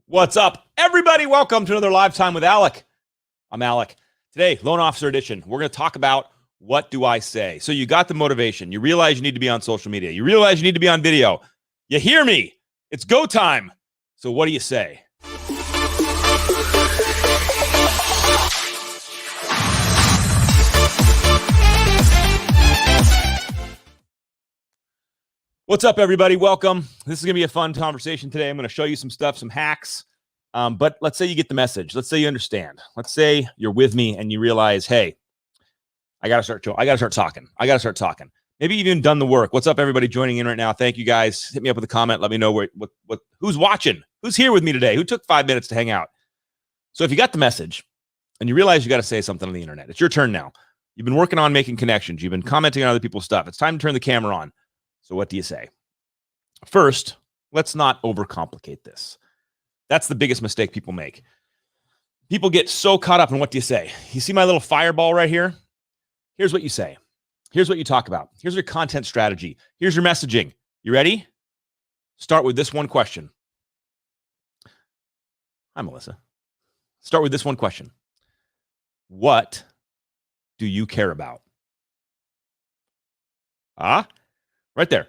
What's up, everybody? Welcome to another Live Time with Alec. I'm Alec. Today, Loan Officer Edition. We're going to talk about what do I say? So you got the motivation. You realize you need to be on social media. You realize you need to be on video. You hear me. It's go time. So what do you say? What's up, everybody? Welcome. This is going to be a fun conversation today. I'm going to show you some stuff, some hacks. But let's say you get the message. Let's say you understand. Let's say you're with me and you realize, hey, I got to start talking. I got to start talking. Maybe you've even done the work. What's up, everybody joining in right now? Thank you, guys. Hit me up with a comment. Let me know who's watching, who's here with me today, who took 5 minutes to hang out. So if you got the message and you realize you got to say something on the internet, it's your turn now. You've been working on making connections. You've been commenting on other people's stuff. It's time to turn the camera on. So what do you say? First, let's not overcomplicate this. That's the biggest mistake people make. People get so caught up in what do you say? You see my little fireball right here? Here's what you say. Here's what you talk about. Here's your content strategy. Here's your messaging. You ready? Start with this one question. Hi, Melissa. Start with this one question. What do you care about? Right there.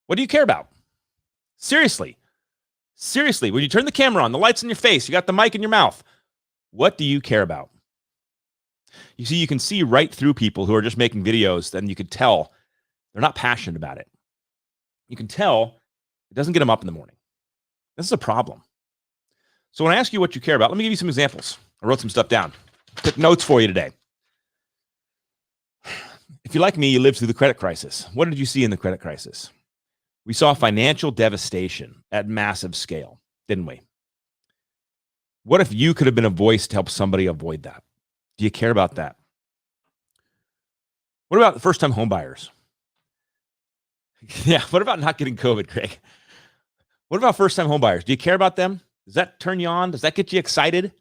What do you care about? Seriously, when you turn the camera on, the light's in your face, you got the mic in your mouth. What do you care about? You see, you can see right through people who are just making videos, then you could tell they're not passionate about it. You can tell it doesn't get them up in the morning. This is a problem. So when I ask you what you care about, let me give you some examples. I wrote some stuff down. Took notes for you today. If you're like me, you lived through the credit crisis. What did you see in the credit crisis? We saw financial devastation at massive scale, didn't we? What if you could have been a voice to help somebody avoid that? Do you care about that? What about first-time homebuyers? Yeah, what about not getting COVID, Craig? What about first-time homebuyers? Do you care about them? Does that turn you on? Does that get you excited?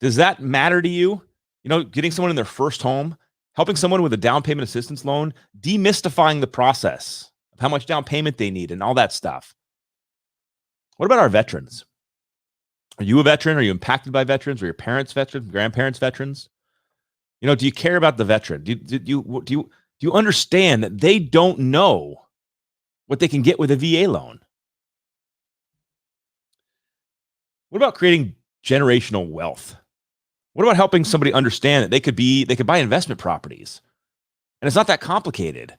Does that matter to you? You know, getting someone in their first home, helping someone with a down payment assistance loan, demystifying the process of how much down payment they need and all that stuff. What about our veterans? Are you a veteran? Are you impacted by veterans? Are your parents veterans, grandparents veterans? You know, do you care about the veteran? Do you understand that they don't know what they can get with a VA loan? What about creating generational wealth? What about helping somebody understand that they could buy investment properties? And it's not that complicated.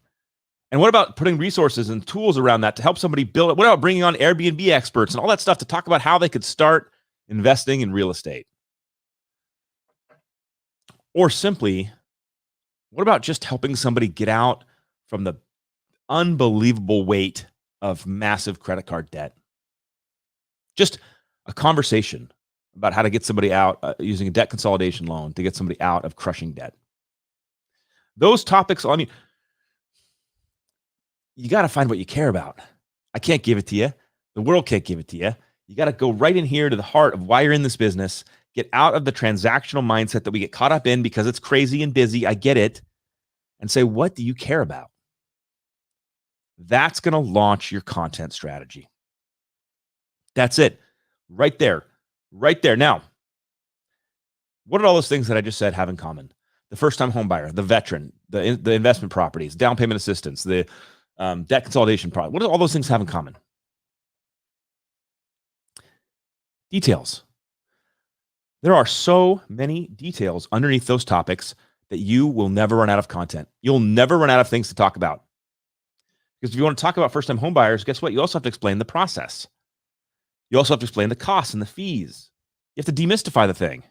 And what about putting resources and tools around that to help somebody build it? What about bringing on Airbnb experts and all that stuff to talk about how they could start investing in real estate? Or simply, what about just helping somebody get out from the unbelievable weight of massive credit card debt? Just a conversation about how to get somebody out using a debt consolidation loan to get somebody out of crushing debt. Those topics, I mean, you got to find what you care about. I can't give it to you. The world can't give it to you. You got to go right in here to the heart of why you're in this business. Get out of the transactional mindset that we get caught up in because it's crazy and busy. I get it. And say, what do you care about? That's going to launch your content strategy. That's it. Right there. Right there. Now, what do all those things that I just said have in common? The first-time homebuyer, the veteran, the investment properties, down payment assistance, the debt consolidation product. What do all those things have in common? Details. There are so many details underneath those topics that you will never run out of content. You'll never run out of things to talk about. Because if you want to talk about first-time homebuyers, guess what? You also have to explain the process. You also have to explain the costs and the fees. You have to demystify the thing.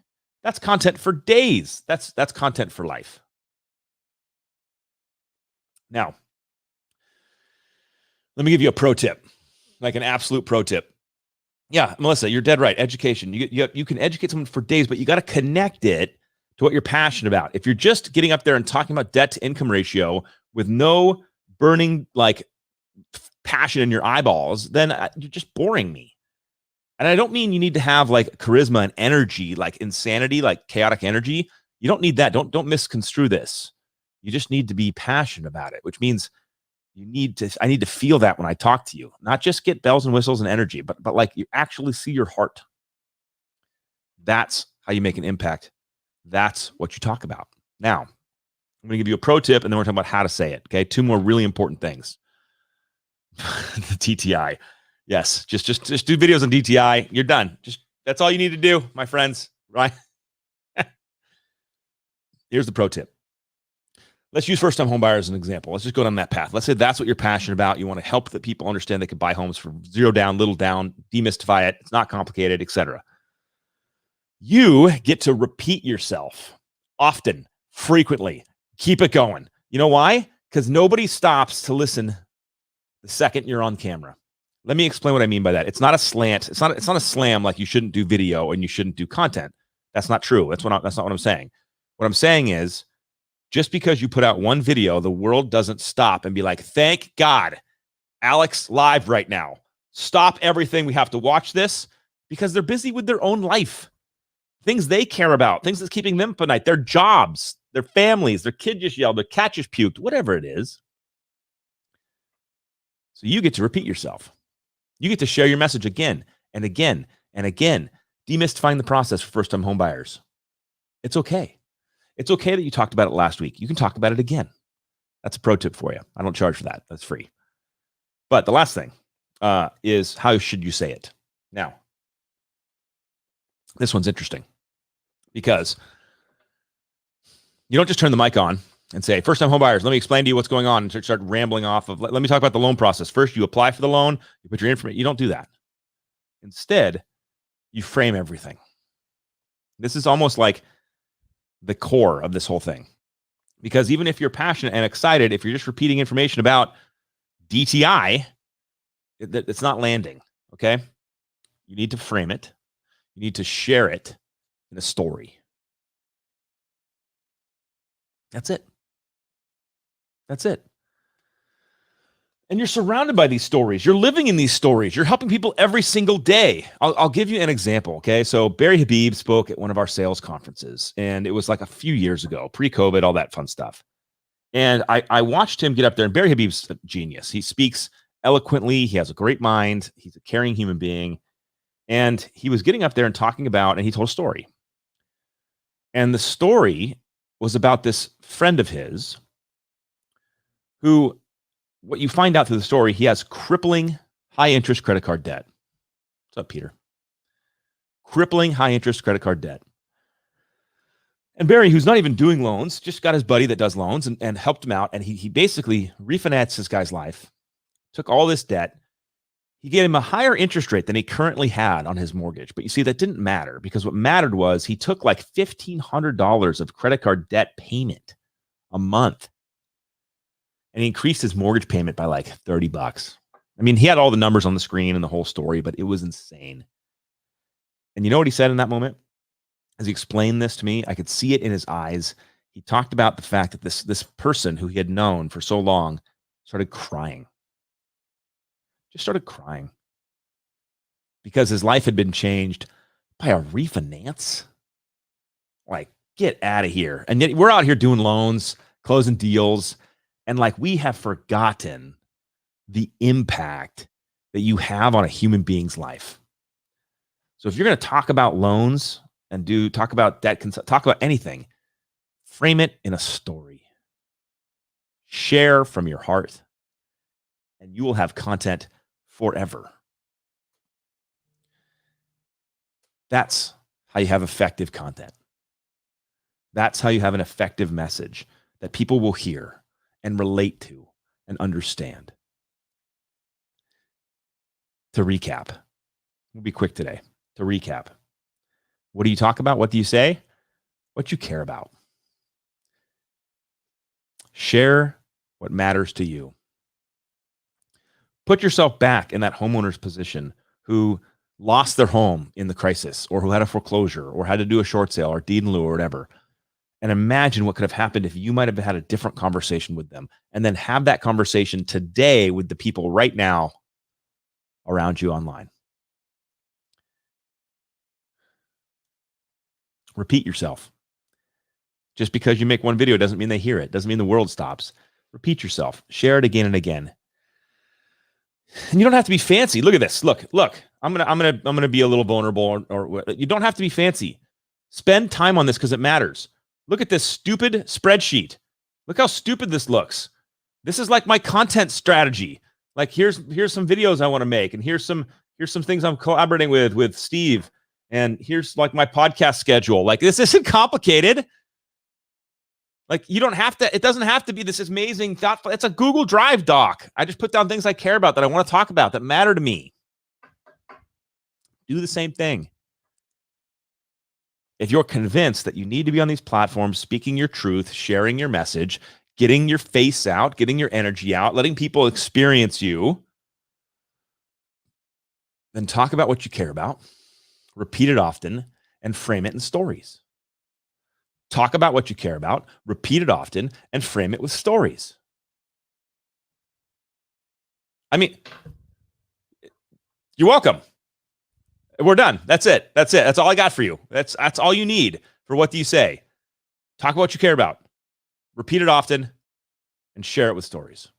That's content for days. That's content for life. Now, let me give you a pro tip, like an absolute pro tip. Yeah, Melissa, you're dead right. Education. You can educate someone for days, but you got to connect it to what you're passionate about. If you're just getting up there and talking about debt to income ratio with no burning like passion in your eyeballs, then you're just boring me. And I don't mean you need to have like charisma and energy, like insanity, like chaotic energy. You don't need that. Don't misconstrue this. You just need to be passionate about it, which means I need to feel that when I talk to you, not just get bells and whistles and energy, but like you actually see your heart. That's how you make an impact. That's what you talk about. Now, I'm going to give you a pro tip, and then we're talking about how to say it. Okay, 2 more really important things. The DTI. Yes, just do videos on DTI. You're done. That's all you need to do, my friends. Right? Here's the pro tip. Let's use first-time home buyers as an example. Let's just go down that path. Let's say that's what you're passionate about. You want to help the people understand they can buy homes for zero down, little down, demystify it. It's not complicated, etc. You get to repeat yourself often, frequently. Keep it going. You know why? Because nobody stops to listen the second you're on camera. Let me explain what I mean by that. It's not a slant. It's not a slam like you shouldn't do video and you shouldn't do content. That's not true. That's not what I'm saying. What I'm saying is, just because you put out one video, the world doesn't stop and be like, thank God, Alec's live right now. Stop everything. We have to watch this, because they're busy with their own life. Things they care about, things that's keeping them up at night, their jobs, their families, their kid just yelled, their cat just puked, whatever it is. So you get to repeat yourself. You get to share your message again and again and again, demystifying the process for first-time home buyers. It's okay. It's okay that you talked about it last week. You can talk about it again. That's a pro tip for you. I don't charge for that. That's free. But the last thing is, how should you say it? Now, this one's interesting, because you don't just turn the mic on and say, first-time home buyers, let me explain to you what's going on, and start rambling off of, let me talk about the loan process. First, you apply for the loan, you put your information. You don't do that. Instead, you frame everything. This is almost like the core of this whole thing, because even if you're passionate and excited, if you're just repeating information about DTI, it's not landing. Okay. You need to frame it. You need to share it in a story. That's it. That's it. And you're surrounded by these stories. You're living in these stories. You're helping people every single day. I'll give you an example, okay? So Barry Habib spoke at one of our sales conferences, and it was like a few years ago, pre-COVID, all that fun stuff. And I watched him get up there, and Barry Habib's a genius. He speaks eloquently. He has a great mind. He's a caring human being. And he was getting up there and talking about, and he told a story. And the story was about this friend of his who, what you find out through the story, he has crippling high-interest credit card debt. What's up, Peter? Crippling high-interest credit card debt. And Barry, who's not even doing loans, just got his buddy that does loans and helped him out. And he basically refinanced this guy's life, took all this debt. He gave him a higher interest rate than he currently had on his mortgage. But you see, that didn't matter, because what mattered was he took like $1,500 of credit card debt payment a month. And he increased his mortgage payment by like $30. I mean, he had all the numbers on the screen and the whole story, but it was insane. And you know what he said in that moment? As he explained this to me, I could see it in his eyes. He talked about the fact that this person who he had known for so long started crying. Just started crying. Because his life had been changed by a refinance. Like, get out of here. And yet we're out here doing loans, closing deals. And like, we have forgotten the impact that you have on a human being's life. So if you're going to talk about loans and talk about debt, talk about anything, frame it in a story. Share from your heart, and you will have content forever. That's how you have effective content. That's how you have an effective message that people will hear and relate to and understand. To recap, we'll be quick today. To recap, what do you talk about? What do you say? What you care about. Share what matters to you. Put yourself back in that homeowner's position who lost their home in the crisis, or who had a foreclosure, or had to do a short sale, or deed in lieu, or whatever. And imagine what could have happened if you might have had a different conversation with them, and then have that conversation today with the people right now around you online. Repeat yourself. Just because you make one video doesn't mean they hear it. Doesn't mean the world stops. Repeat yourself. Share it again and again. And you don't have to be fancy. Look at this. Look. I'm gonna be a little vulnerable, or you don't have to be fancy. Spend time on this because it matters. Look at this stupid spreadsheet. Look how stupid this looks. This is like my content strategy. Like here's some videos I want to make, and here's some things I'm collaborating with Steve, and here's like my podcast schedule. Like this isn't complicated. Like you don't have to, it doesn't have to be this amazing thoughtful. It's a Google Drive doc. I just put down things I care about, that I want to talk about, that matter to me. Do the same thing. If you're convinced that you need to be on these platforms, speaking your truth, sharing your message, getting your face out, getting your energy out, letting people experience you, then talk about what you care about, repeat it often, and frame it in stories. Talk about what you care about, repeat it often, and frame it with stories. I mean, you're welcome. We're done. That's it. That's it. That's all I got for you. That's all you need for What Do You Say? Talk about what you care about, repeat it often, and share it with stories.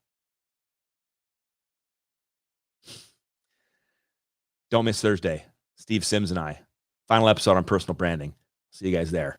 Don't miss Thursday. Steve Sims and I. Final episode on personal branding. See you guys there.